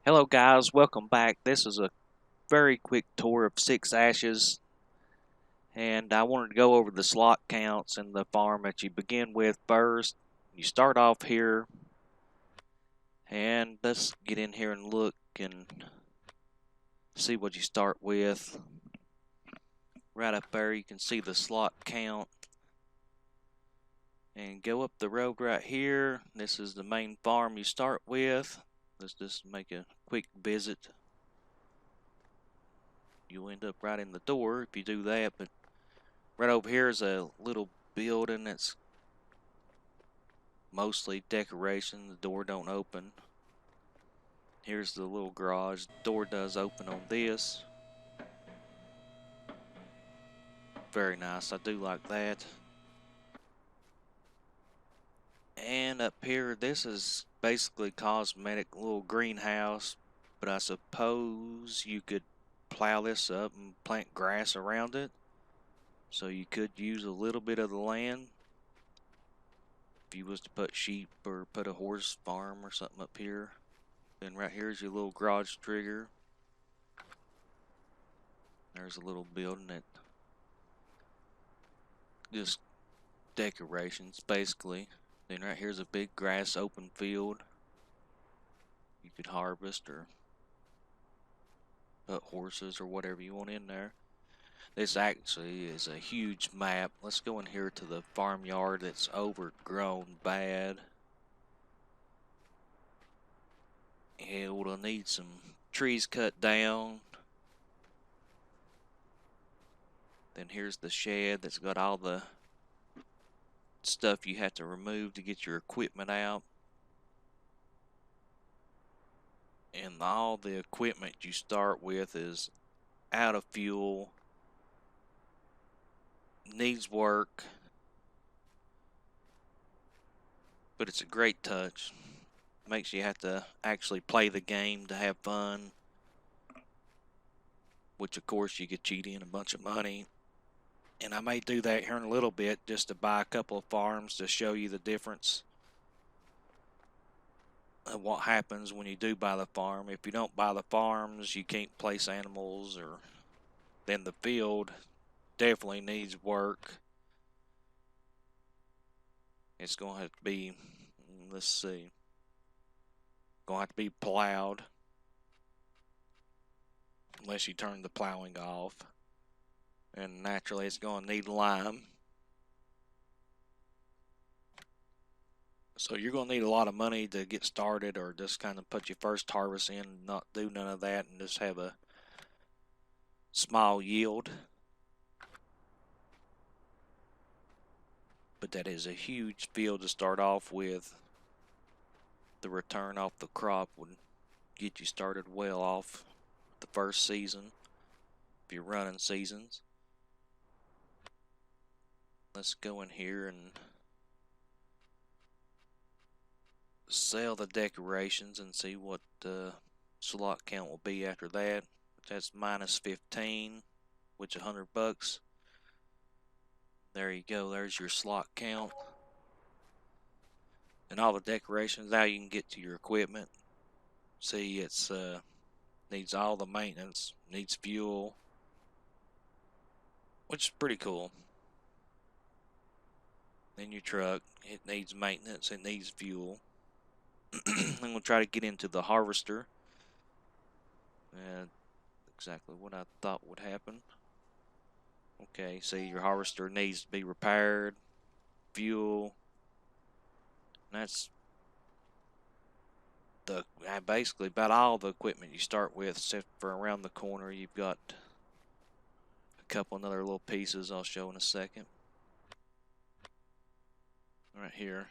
Hello guys, welcome back. This is a very quick tour of Six Ashes, and I wanted to go over the slot counts and the farm that you begin with first. You start off here, and let's get in here and look and see what you start with. Right up there you can see the slot count, and go up the road right here. This is the main farm you start with. Let's just make a quick visit. You'll end up right in the door if you do that, but right over here is a little building that's mostly decoration. The door don't open. Here's the little garage. The door does open on this. Very nice. I do like that. And up here, this is basically cosmetic little greenhouse, but I suppose you could plow this up and plant grass around it. So you could use a little bit of the land if you was to put sheep or put a horse farm or something up here. Then right here's your little garage trigger. There's a little building that just decorations basically. Then right here's a big grass open field. You could harvest or put horses or whatever you want in there. This actually is a huge map. Let's go in here to the farmyard that's overgrown bad. It will need some trees cut down. Then here's the shed that's got all the stuff you have to remove to get your equipment out. And all the equipment you start with is out of fuel, needs work, but it's a great touch. Makes you have to actually play the game to have fun, which of course you could cheat in a bunch of money. And I may do that here in a little bit just to buy a couple of farms to show you the difference of what happens when you do buy the farm. If you don't buy the farms, you can't place animals, or then the field definitely needs work. It's going to have to be, let's see, going to have to be plowed unless you turn the plowing off. And naturally it's going to need lime. So you're going to need a lot of money to get started, or just kind of put your first harvest in and not do none of that and just have a small yield. But that is a huge field to start off with. The return off the crop would get you started well off the first season if you're running seasons. Let's go in here and sell the decorations and see what the slot count will be after that. That's minus 15, which $100. There you go. There's your slot count. And all the decorations. Now you can get to your equipment. See, it's needs all the maintenance, needs fuel, which is pretty cool. Then your truck, it needs maintenance, it needs fuel. I'm going to try to get into the harvester. And exactly what I thought would happen. Okay, see, your harvester needs to be repaired, fuel. That's the basically about all the equipment you start with, except for around the corner. You've got a couple other little pieces I'll show in a second. Right here.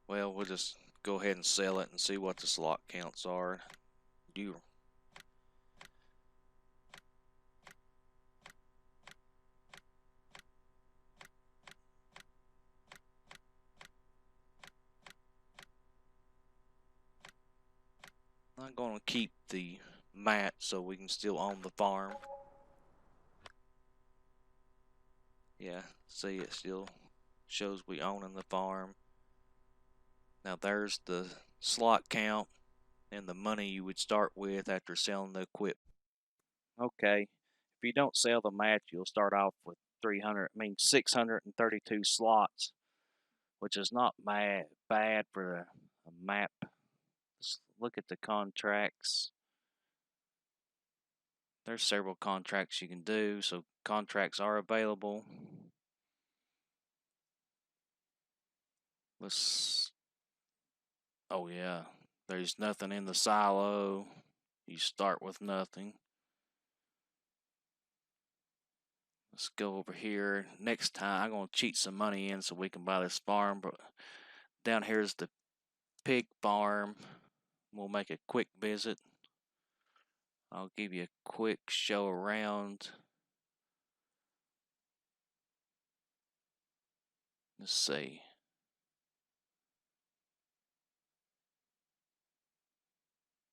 Well, we'll just go ahead and sell it and see what the slot counts are. I'm going to keep the mat so we can still own the farm. Yeah, see, it still shows we owning the farm. Now there's the slot count. and the money you would start with after selling the equipment. Okay, if you don't sell the match, you'll start off with 632 slots, which is not bad for a map. Let's look at the contracts. There's several contracts you can do, so contracts are available. Oh yeah, there's nothing in the silo. You start with nothing. Let's go over here. Next time, I'm going to cheat some money in so we can buy this farm. But down here is the pig farm. We'll make a quick visit. I'll give you a quick show around. Let's see.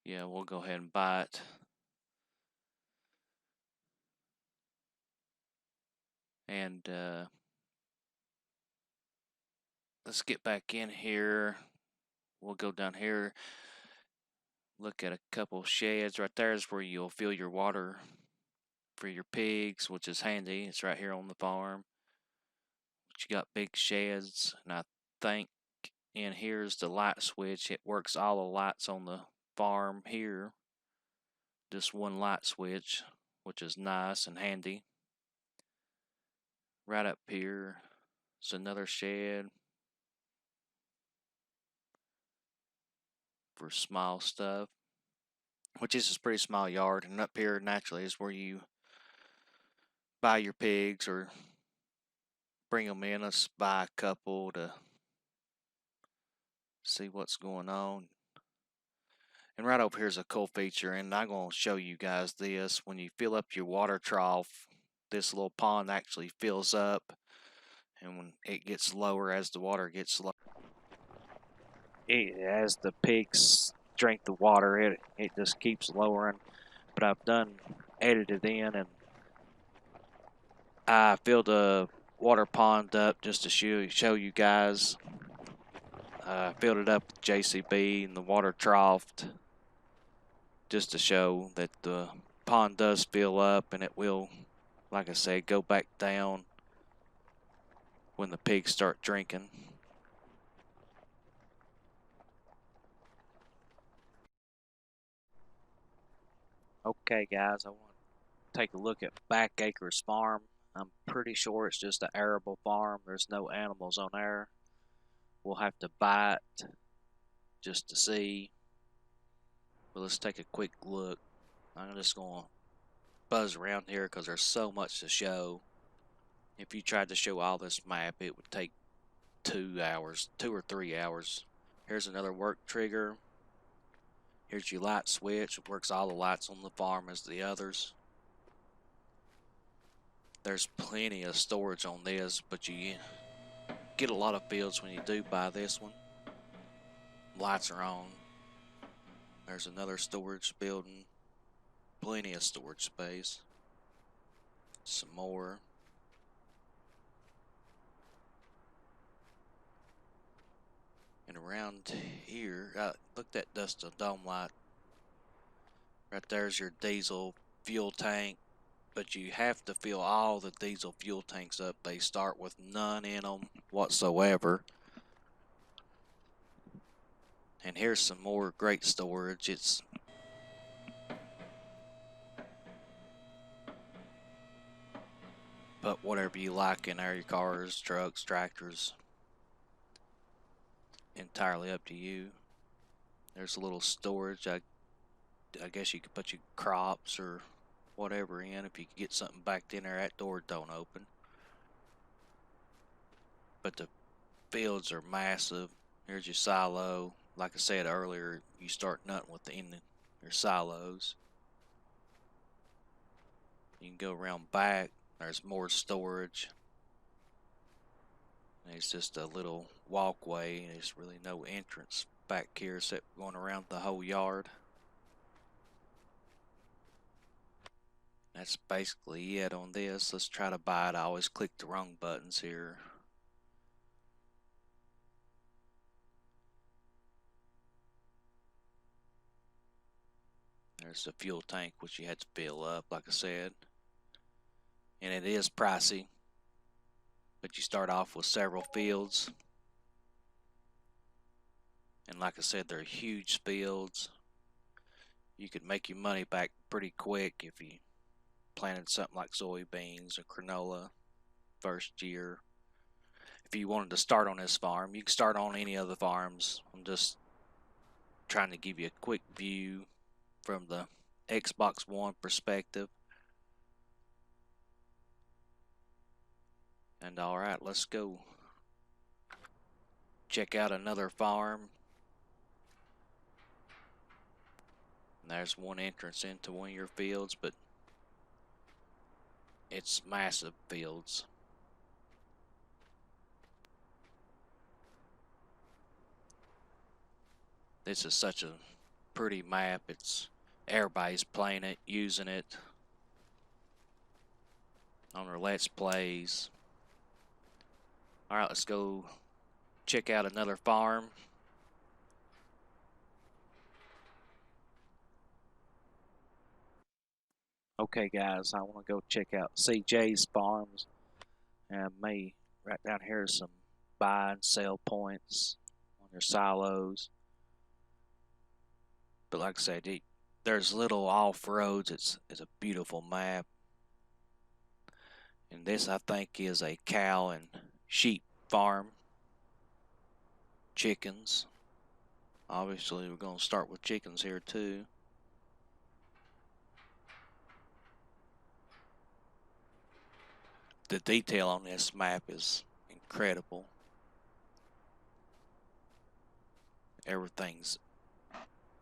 Yeah, we'll go ahead and buy it. And let's get back in here. We'll go down here. Look at a couple sheds. Right there is where you'll fill your water for your pigs, which is handy. It's right here on the farm. But you got big sheds, and I think in here's the light switch. It works all the lights on the farm here. Just one light switch, which is nice and handy. Right up here is another shed for small stuff, which is a pretty small yard. And up here naturally is where you buy your pigs or bring them in. Let's buy a couple to see what's going on. And right over here is a cool feature, and I'm going to show you guys this. When you fill up your water trough, this little pond actually fills up, and when it gets lower, as the water gets low, as the pigs drink the water, it just keeps lowering. But I've done edited in, and I filled a water pond up just to show you guys. I filled it up with JCB and the water trough just to show that the pond does fill up, and it will, like I said, go back down when the pigs start drinking. Okay guys, I want to take a look at Back Acres Farm. I'm pretty sure it's just an arable farm. There's no animals on there. We'll have to buy it just to see. But let's take a quick look. I'm just going to buzz around here because there's so much to show. If you tried to show all this map, it would take 2 hours, 2 or 3 hours. Here's another work trigger. Here's your light switch. It works all the lights on the farm as the others. There's plenty of storage on this, but you get a lot of fields when you do buy this one. Lights are on. There's another storage building. Plenty of storage space. Some more. And around here, look at that dust dome light. Right there's your diesel fuel tank. But you have to fill all the diesel fuel tanks up. They start with none in them whatsoever. And here's some more great storage. It's put whatever you like in there, your cars, trucks, tractors. Entirely up to you. There's a little storage. I guess you could put your crops or whatever in. If you could get something backed in there, that door don't open. But the fields are massive. Here's your silo. Like I said earlier, you start nutting within your silos. You can go around back. There's more storage. It's just a little walkway. There's really no entrance back here except going around the whole yard. That's basically it on this. Let's try to buy it. I always click the wrong buttons here. There's the fuel tank, which you had to fill up, like I said. And it is pricey, but you start off with several fields. And like I said, they're huge fields. You could make your money back pretty quick if you planted something like soybeans or canola first year. If you wanted to start on this farm, you can start on any of the farms. I'm just trying to give you a quick view from the Xbox One perspective. And alright, let's go check out another farm. And there's one entrance into one of your fields, but it's massive fields. This is such a pretty map. Everybody's playing it, using it on their Let's Plays. Alright, let's go check out another farm. Okay guys, I want to go check out CJ's farms. And right down here some buy and sell points on their silos. But like I said, there's little off roads. It's a beautiful map. And this I think is a cow and sheep farm. Chickens. Obviously we're going to start with chickens here too. The detail on this map is incredible. Everything's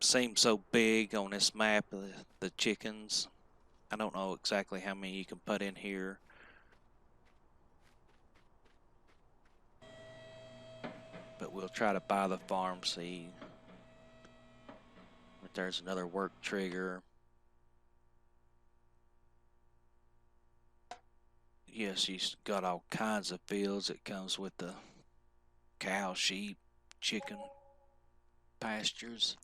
seems so big on this map, the chickens. I don't know exactly how many you can put in here. But we'll try to buy the farm seed. But there's another work trigger. Yes, she's got all kinds of fields. It comes with the cow, sheep, chicken pastures.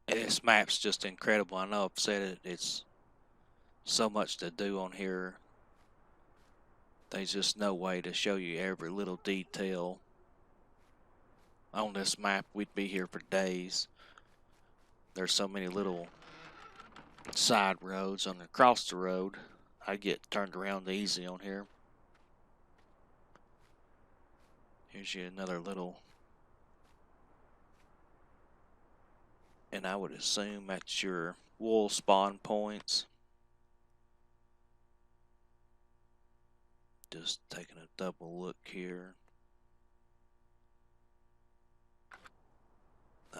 And this map's just incredible. I know I've said it. It's so much to do on here. There's just no way to show you every little detail on this map. We'd be here for days. There's so many little side roads on across the road. I get turned around easy on here. Here's you another little, and I would assume that's your wool spawn points. Just taking a double look here.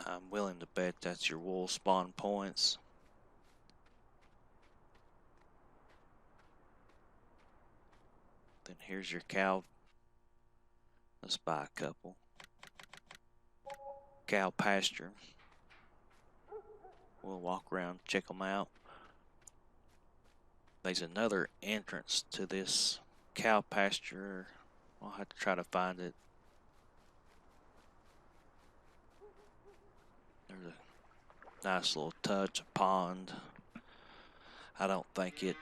I'm willing to bet that's your wool spawn points. Then here's your cow. Let's buy a couple. Cow pasture. We'll walk around, check them out. There's another entrance to this cow pasture. I'll have to try to find it. There's a nice little touch, a pond. I don't think it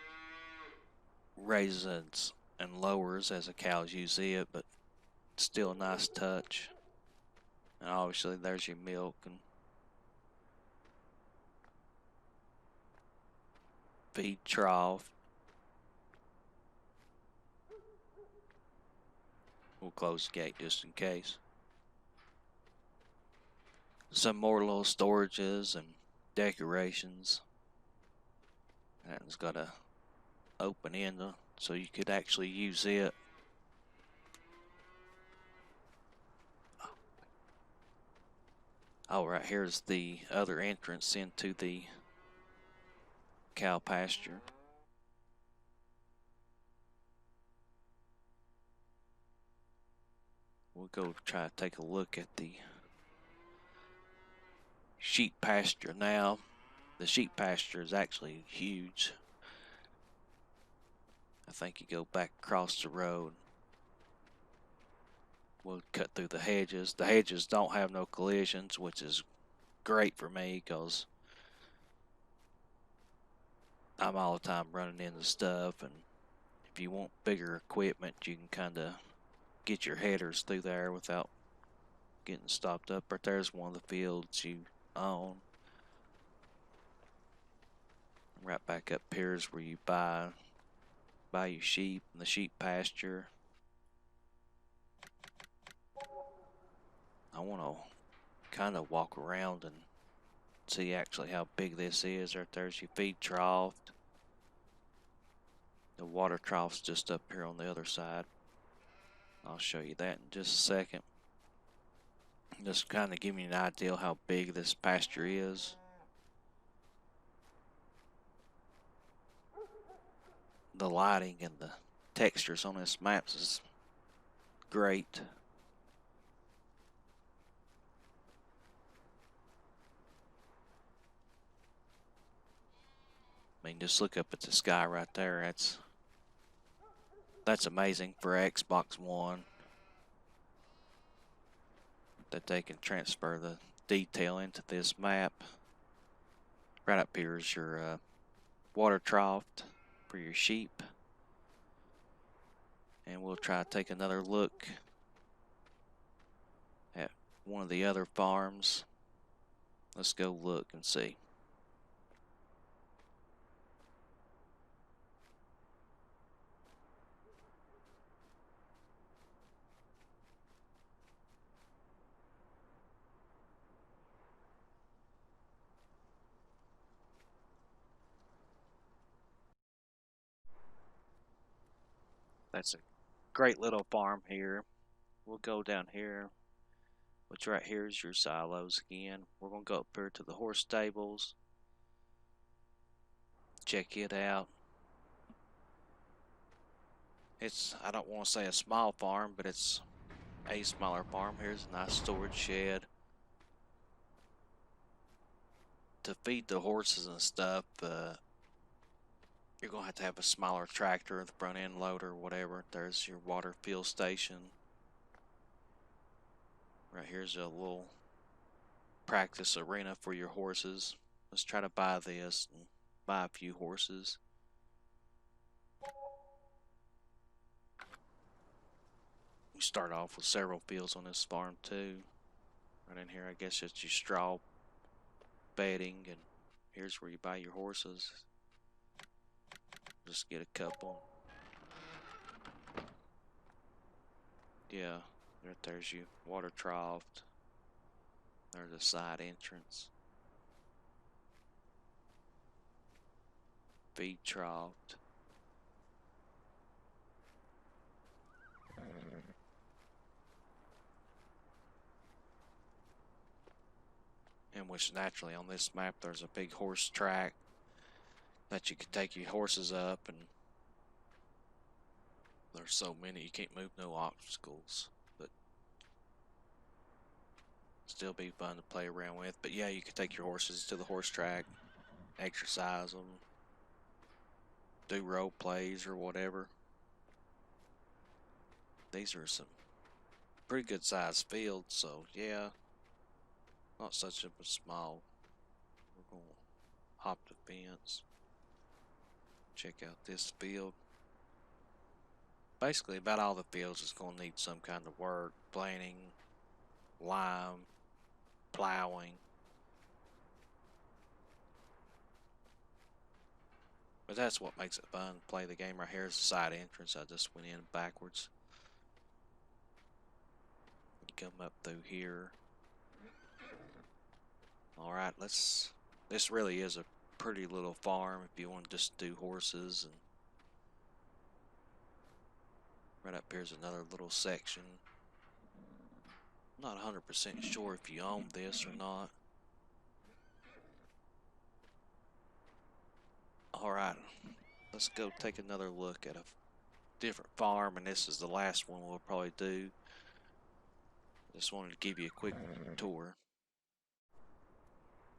raises and lowers as the cows use it, but still a nice touch. And obviously there's your milk and feed trough. We'll close the gate just in case. Some more little storages and decorations. And it's got a open end so you could actually use it. Oh, right here's the other entrance into the cow pasture. We'll go try to take a look at the sheep pasture now. The sheep pasture is actually huge. I think you go back across the road. We'll cut through the hedges. The hedges don't have no collisions, which is great for me because I'm all the time running into stuff, and if you want bigger equipment, you can kind of get your headers through there without getting stopped up. Right there's one of the fields you own. Right back up here is where you buy your sheep and the sheep pasture. I want to kind of walk around and see actually how big this is. Right there's your feed trough. The water trough's just up here on the other side. I'll show you that in just a second. Just kind of give you an idea how big this pasture is. The lighting and the textures on this map is great. I mean, just look up at the sky right there. That's amazing for Xbox One, that they can transfer the detail into this map. Right up here is your water trough for your sheep. And we'll try to take another look at one of the other farms. Let's go look and see. That's a great little farm here. We'll go down here, which right here is your silos again. We're going to go up here to the horse stables. Check it out. It's, I don't want to say a small farm, but it's a smaller farm. Here's a nice storage shed. To feed the horses and stuff, you're going to have a smaller tractor, the front end loader, whatever. There's your water fill station. Right here's a little practice arena for your horses. Let's try to buy this and buy a few horses. You start off with several fields on this farm too. Right in here, I guess it's your straw bedding, and here's where you buy your horses. Just get a couple. Yeah, right there's your water trough. There's a side entrance. Feed trough. And which naturally on this map there's a big horse track that you can take your horses up, and there's so many you can't move no obstacles, but still be fun to play around with. But yeah, you can take your horses to the horse track, exercise them, do role plays or whatever. These are some pretty good sized fields, so yeah, not such a small. We're gonna hop the fence, check out this field. Basically about all the fields is going to need some kind of work: planting, lime, plowing. But that's what makes it fun to play the game. Right here is the side entrance. I just went in backwards. You come up through here. Alright, this really is a pretty little farm if you want to just do horses. And right up here's another little section. I'm not 100% sure if you own this or not. Alright, let's go take another look at a different farm, and this is the last one we'll probably do. Just wanted to give you a quick tour.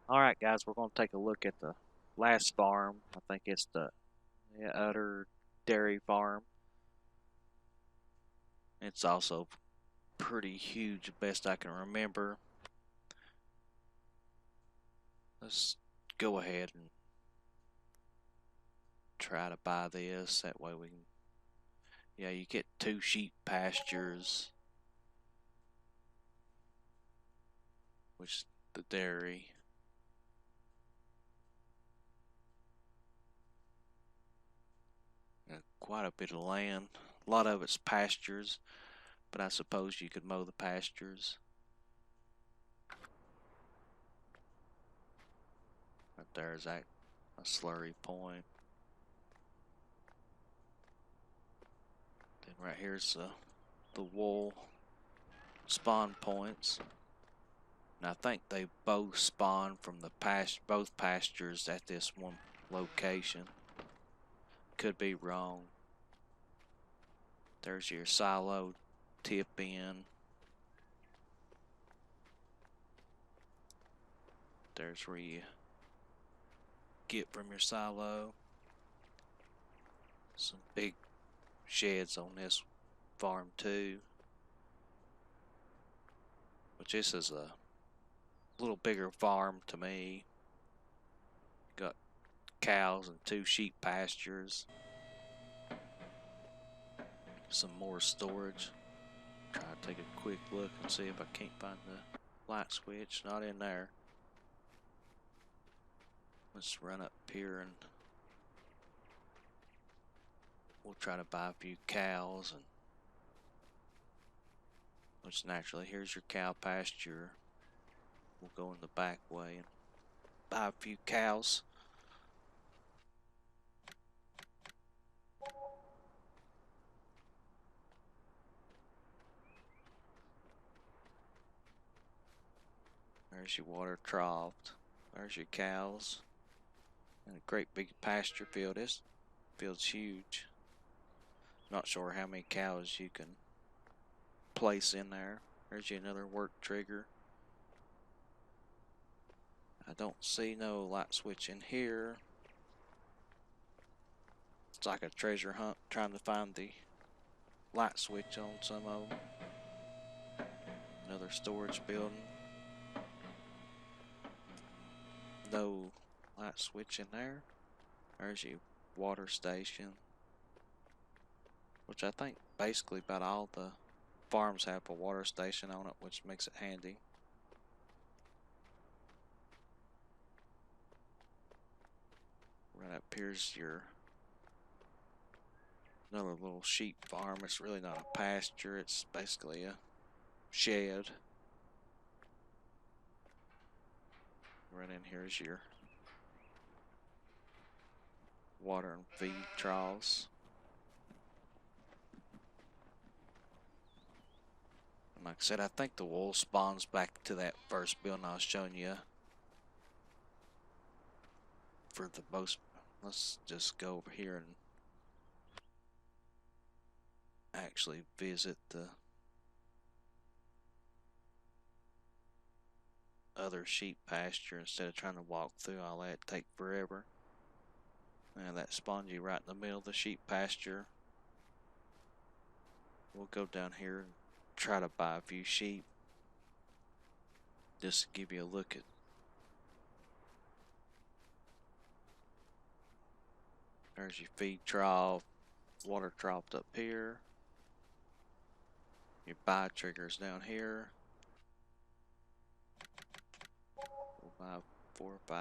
Alright guys, we're going to take a look at the last farm. I think it's the Utter Dairy Farm. It's also pretty huge, best I can remember. let's go ahead and try to buy this. That way we can, yeah, you get 2 sheep pastures, which is the dairy. Quite a bit of land. A lot of it's pastures, but I suppose you could mow the pastures. Right there's a slurry point. Then right here's the wool spawn points. And I think they both spawn from the both pastures at this one location. Could be wrong. There's your silo tip in. There's where you get from your silo. Some big sheds on this farm too. Which this is a little bigger farm to me. Got cows and 2 sheep pastures. Some more storage. Try to take a quick look and see if I can't find the light switch. Not in there. Let's run up here and we'll try to buy a few cows, and which naturally here's your cow pasture. We'll go in the back way and buy a few cows. There's your water trough. There's your cows. And a great big pasture field. This field's huge. Not sure how many cows you can place in there. There's you another work trigger. I don't see no light switch in here. It's like a treasure hunt trying to find the light switch on some of them. Another storage building. No light switch in there. There's your water station, which I think basically about all the farms have a water station on it, which makes it handy. Right up here's your another little sheep farm. It's really not a pasture, it's basically a shed. Right in here's your water and feed troughs. And like I said, I think the wool spawns back to that first building I was showing you. For the most, let's just go over here and actually visit the other sheep pasture instead of trying to walk through all that. It'd take forever. And that spawns you right in the middle of the sheep pasture. We'll go down here and try to buy a few sheep. Just to give you a look at. There's your feed trough, water trough up here. Your buy triggers down here. We'll buy 4 or 5.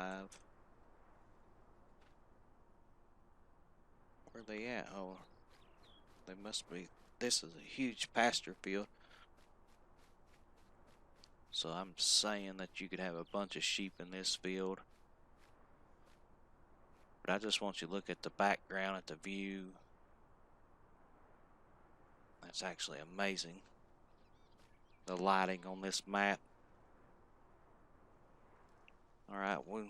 Where are they at? Oh, they must be. This is a huge pasture field. So I'm saying that you could have a bunch of sheep in this field. But I just want you to look at the background, at the view. That's actually amazing. The lighting on this map. Alright, we'll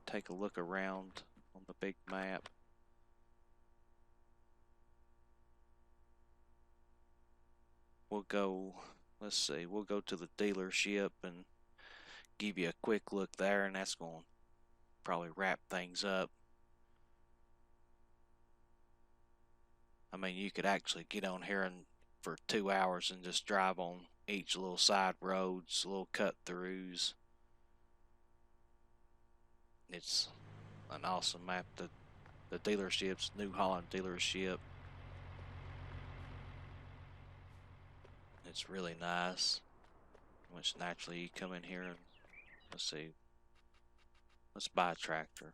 take a look around on the big map. We'll go, let's see, we'll go to the dealership and give you a quick look there, and that's going to probably wrap things up. I mean, you could actually get on here and for 2 hours and just drive on each little side roads, little cut throughs. It's an awesome map. The dealership's New Holland dealership. It's really nice. Which naturally you come in here and let's see. Let's buy a tractor.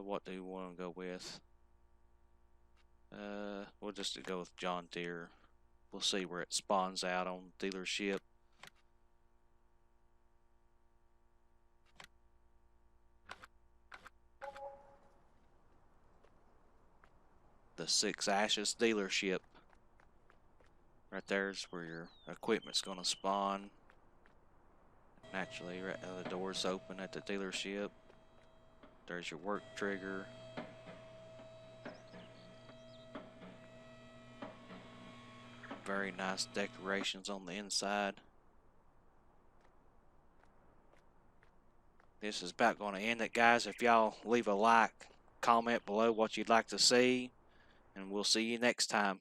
What do you want to go with? We'll just go with John Deere. We'll see where it spawns out on dealership. The Six Ashes dealership. Right there's where your equipment's going to spawn. Naturally, right now the door's open at the dealership. There's your work trigger. Very nice decorations on the inside. This is about going to end it, guys. If y'all leave a like, comment below what you'd like to see, and we'll see you next time.